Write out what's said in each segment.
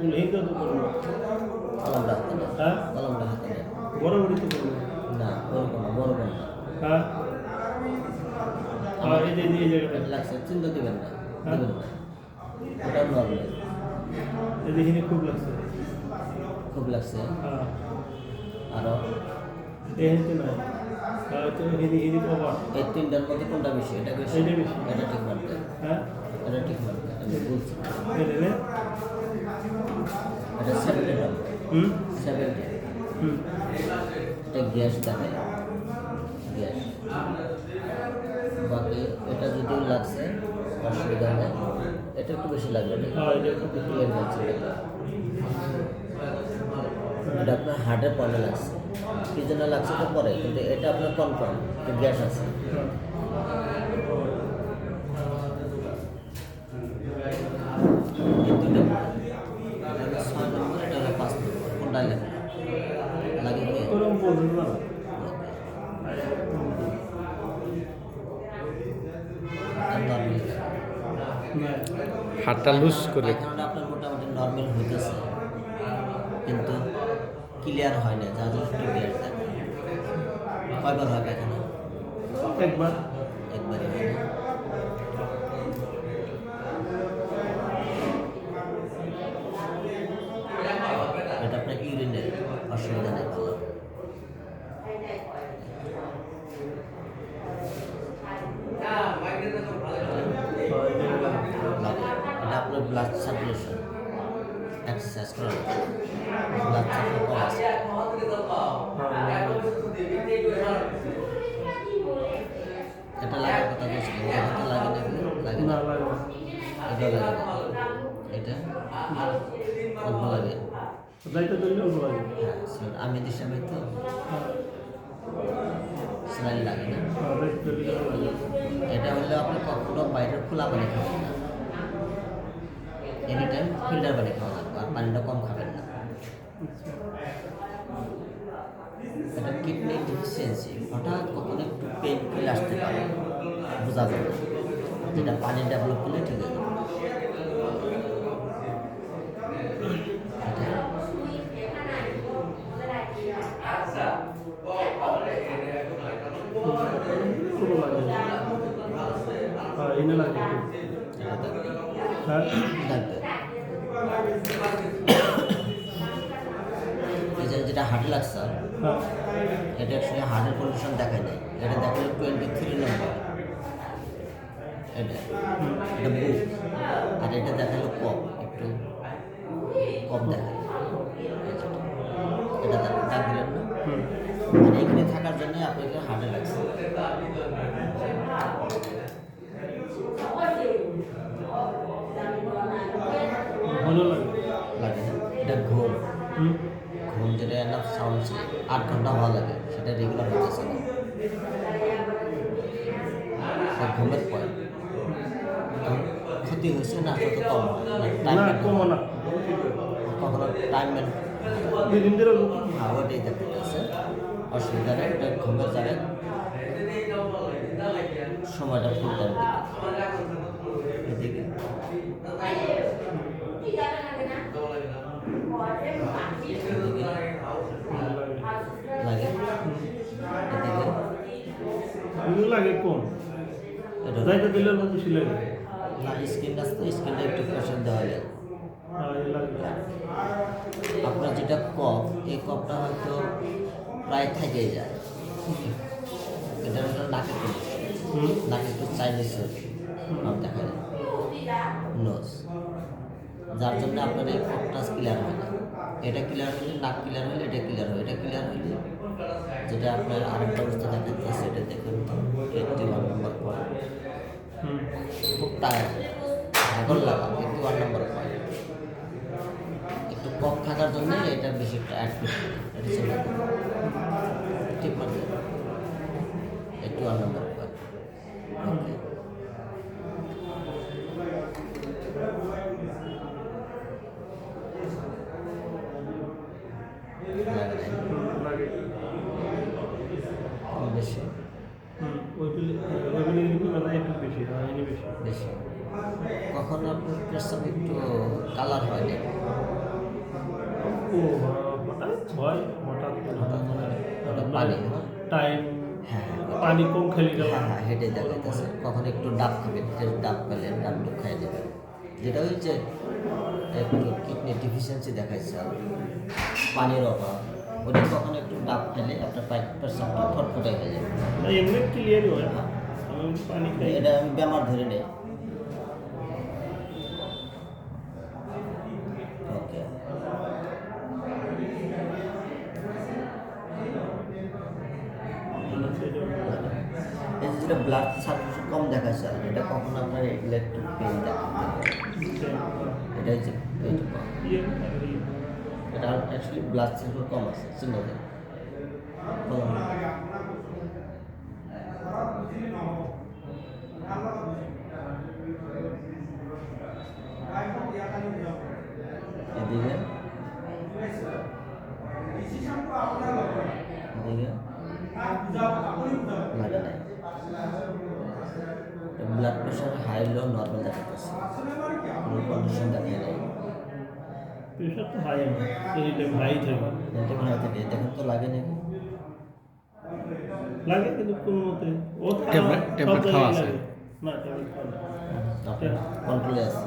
হিন্দু তো করবো কলমটা হাতে নেই, হ্যাঁ কলমটা হাতে নেই। বড় বড়ি তো করবো না ওরকম না, বড় বড় না। হ্যাঁ আমার এই যে এই জায়গাটা এটা লাগছে, চিন্তা দিবেন না, হ্যাঁ? দিবেন না। ওটা নর্মাল, এই যে হিনে খুব লাগছে খুব লাগছে। হ্যাঁ আরও এই হিনতে নাই তো হিনি হিনি কভার এই তিনটার মধ্যে কোনটা বেশি? এটা বেশি, এইটা বেশি। এটা ঠিক মানতে, হ্যাঁ এটা ঠিক মানতে আমি বলছি। এটা নে এটা 70 নম্বর, হুম 70। হুম এটা গ্যাস দেখে, গ্যাস। বাকি এটা যদিও লাগছে অসুবিধা নেই, এটা একটু বেশি লাগবে না। হ্যাঁ এটা একটু বেশি। ক্লিয়ার যাচ্ছে এটা আপনার হার্টের পয়েন্টে লাগছে, কি জন্য লাগছে তো পরে, কিন্তু এটা আপনার কনফার্ম গ্যাস আছে। হ্যাঁ। এই দুটো এটা হলো 6 নম্বর, এটা হলো 5 নম্বর, কোনটা লাগে লাগে কি? ওরকম বলুন না হাতটা লুজ করে পায়খানাটা আপনার মোটামুটি নর্মাল হইতেছে, কিন্তু ক্লিয়ার হয় না, যা যা একটু ক্লিয়ার থাকে। কয়বার হয় পায়খানা? একবার একবারই হয় না। এটা আপনার ইউরিনের অসুবিধা নেই, ভালো। লাগে। এটা আপনার ব্লাড সার্কুলেশন এক্সারসাইজ করা ব্লাড সার্কুলেশন কম আছে। এটা লাগার কথা বলছিলেন, এটা লাগে নাকি? লাগে না না, লাগে না। এটা লাগে না, এটা অল্প লাগে। দায়িত্ব দিলে অল্প লাগে হ্যাঁ, আমি দেশে আমি তো স্যালাইন লাগে না। দায়িত্ব দিলে অল্প লাগে। এটা হলে আপনি কখনো বাইরের খোলা পানি খাবেন না, এনি টাইম ফিল্টার পানি খাওয়া লাগবে, আর পানিটা কম খাবেন না। এটা কিডনি ডিফিসিয়েন্সি, হঠাৎ কখনো একটু পেন ফিল আসতে পারে, বোঝা যাবে না, যেটা পানি ডেভেলপ করলে ঠিক হয়ে যাবে। অল্প লাগে হ্যাঁ এনে লাগে খুব। এটা দেখবে, হ্যাঁ দেখবে। এই যে যেটা হার্টে লাগছে, হ্যাঁ এটা অ্যাকচুয়ালি হার্টের কন্ডিশন দেখায় নাই, এটা দেখালো 23 নম্বর, এটা এটা বুক, আর এটা দেখালো কম, একটু কম দেখায়। এটা দাগ দিলেন না, হুম মানে এখানে থাকার জন্য আপনাকে হার্টে লাগছে। ভালো লাগে লাগে না, এটা ঘুম, হুম ঘুম যেটা এনাফ সাউন্ড 8 ঘন্টা হওয়া লাগে, সেটা রেগুলার হতেছে না। ঘুমের পয়েন্ট ক্ষতি হয়েছে না, আসলে তো কম হয় না, টাইম না কমো না কখনো টাইম মেন, দুই দিন ধরে ওটাই দেখতে আছে, অসুবিধা নেই। এটা ঘুমের জায়গায় সময়টা ফুল টাইম দিবে, এদিকে এদিকে লাগে, এদিকে এগুলো লাগে কম এটা দায়িত্ব দিলে অল্প বেশি লাগে না, স্কিন আসতে স্কিনটা একটু প্রেশার দেওয়া যায়। হ্যাঁ এ লাগে আপনার যেটা কফ, এই কফটা হয়তো প্রায় থেকেই যায়, এটা হলো নাকের কন্ডিশন, হুম নাকে একটু চাইনিজের ভাব দেখা যায়, নোজ, যার জন্য আপনার এই কফটা ক্লিয়ার হয় না। এটা ক্লিয়ার হলে, নাক ক্লিয়ার হলে এটা ক্লিয়ার হয়, এটা ক্লিয়ার হলে যেটা আপনার আরেকটা অবস্থা দেখা যাচ্ছে, এটা দেখুন তো 81 নম্বর পয়েন্ট, হুম খুব টায়ার্ড, ভাগর লাগা, 81 নম্বর পয়েন্ট। একটু কম থাকার জন্য এটা বেশি একটা অ্যাড করতে হবে, এটা চলে যাবে ঠিক মতো 81 নম্বর পয়েন্ট। ওকে, লাগে নাই? লাগে কম বেশি? ওইগুলি কিন্তু মানে একটু বেশি হয় এনে বেশি বেশি। কখনো আপনার প্রেসার একটু কালার হয় না? হঠাৎ হয় হঠাৎ ওটা পানি হ্যাঁ টাইম হ্যাঁ পানি কম খেলে গেল হ্যাঁ হ্যাঁ হেঁটে দেখাইতেছে কখন একটু ডাব খাবেন ডাব খেলে ডাব ডুব খাই দেবেন যেটা হচ্ছে একটু কিডনি ডিফিসিয়েন্সি দেখাইছে আর পানির অভাব ওটা কখন একটু ডাব খেলে আপনার পেশাবটা ফটফটে হয়ে যাবে না এমনি ক্লিয়ারই হয় আমি পানি খাই এটা আমি বেমার ধরে নেই ওকে এই যে যেটা ব্লাড সার্কুলেশন কম দেখাচ্ছে আর এটা কখন আপনার ইলেকট্রিক পেন দেখা এটা হচ্ছে এইটা কম। এটা অ্যাকচুয়ালি ব্লাড সার্কুল কম আছে চিহ্ন দেন কম। এদিকে এদিকে লাগে নাই blood pressure high low normal দেখাতেছে কোনো কন্ডিশন দেখায় নাই প্রেশার তো হাই আমার এই টাইম হাই থাকে এটা ভালো থাকে দেখেন তো লাগে নাকি লাগে কিন্তু কোনো মতে ও ট্যাবলেট খাওয়া আছে না ট্যাবলেট খাওয়া না। আপনার কন্ট্রোলে আছে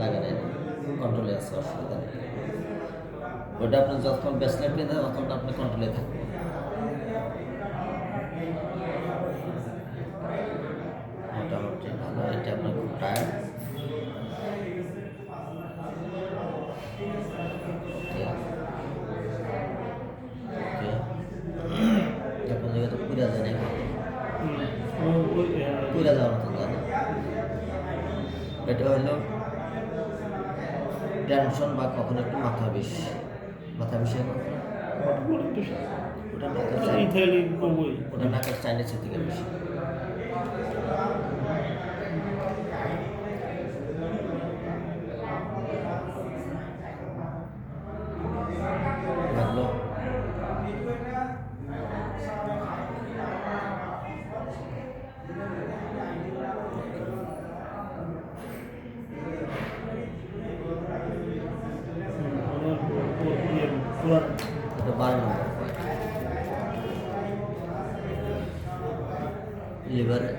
লাগে নাই কন্ট্রোলে আছে অসুবিধা নেই ওটা আপনার যখন ব্যাসলেট পেয়ে দেয় তখন আপনি কন্ট্রোলে থাকবেন মোটামুটি ভালো এটা আপনার খুব টায়ার্ড এখন জায়গা তো পুরা যায় নাকি পুরা যাওয়ার মতো যায় না এটা হলো টেনশন বা কখনো একটু মাথা বেশি ওটা ওটা নাকের চাইনিজের থেকে বেশি লাগলো এটা 12 নম্বর লিভারে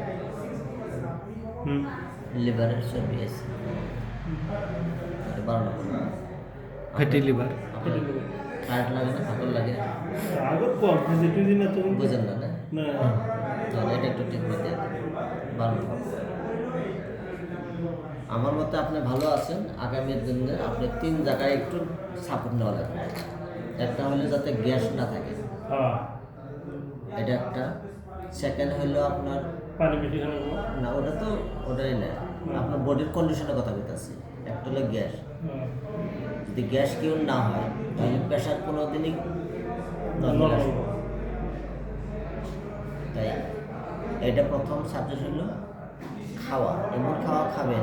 লিভারের চর্বি আছে এটা 12 নম্বর ফ্যাটি লিভার টায়ার্ড লাগে না ফাটল লাগে আগর কম যেটু দিন তো বুঝেন না না না তাহলে এটা একটু ট্রিটমেন্ট দিয়ে দেন 12 নম্বর আমার মতে আপনি ভালো আছেন আগামীর দিনে আপনি 3 জায়গায় একটু সাপোর্ট নেওয়া লাগবে একটা হলো যাতে গ্যাস না থাকে হ্যাঁ এটা একটা সেকেন্ড হলো আপনার পানি বেশি খাওয়া না ওটা তো ওটাই না আপনার বডির কন্ডিশনের কথা বলতেছি একটা হলো গ্যাস যদি গ্যাস কেউ না হয় তাহলে প্রেশার কোনো দিনই নর্মাল আসবে তাই এটা প্রথম সাবজেক্ট হলো খাওয়া এমন খাওয়া খাবেন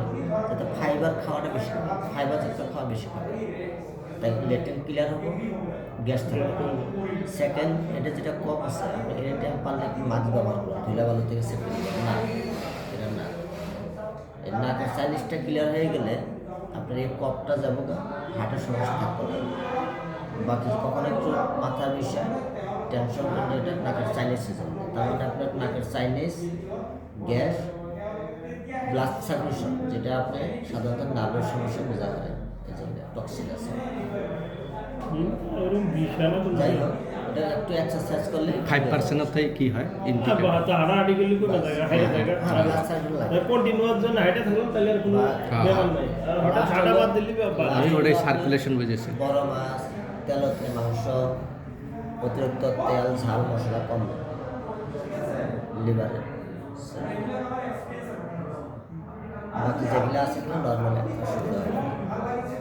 যাতে ফাইবার খাওয়াটা বেশি খাবে ফাইবার জাতীয় খাওয়া বেশি খাবে তাই লেটেন ক্লিয়ার হবো গ্যাস থাকবে সেকেন্ড এটা যেটা কম আছে আপনি এনি টাইম পারলে একটু মাছ ব্যবহার করুন ধুলাবালু থেকে সেফটি না এটা না এই নাকের সাইনিসটা ক্লিয়ার হয়ে গেলে আপনার এই কপটা যাবো হার্টের সমস্যা থাকবে না বাকি কখনো একটু মাথার বিষয় টেনশন করলে এটা নাকের সাইনিসের জন্য তার মানে আপনার নাকের সাইনিস গ্যাস ব্লাড সার্কুলেশন যেটা আপনি সাধারণত নার্ভের সমস্যা বোঝা করেন এই জন্য টক্সিন আছে এরকম বিছানা তো যাই হোক এটা একটু এক্সারসাইজ করলে 5% থেকে কি হয় ইনটেক বাতা হাড়াহাড়ি গেলে কোনো জায়গা হাইটে জায়গা ব্লাড সার্কুলেশন লাগে কন্টিনিউয়াস জন হাইটে থাকলে তাহলে আর কোনো ব্যাপার নাই আর হঠাৎ হাঁটা বাদ দিলে ব্যাপার আমি ওটাই সার্কুলেশন বুঝেছি বড় মাছ তেলতে মাংস অতিরিক্ত তেল ঝাল মশলা কম লিভারে বাকি যেগুলো আছে এগুলো নর্মাল অসুবিধা হবে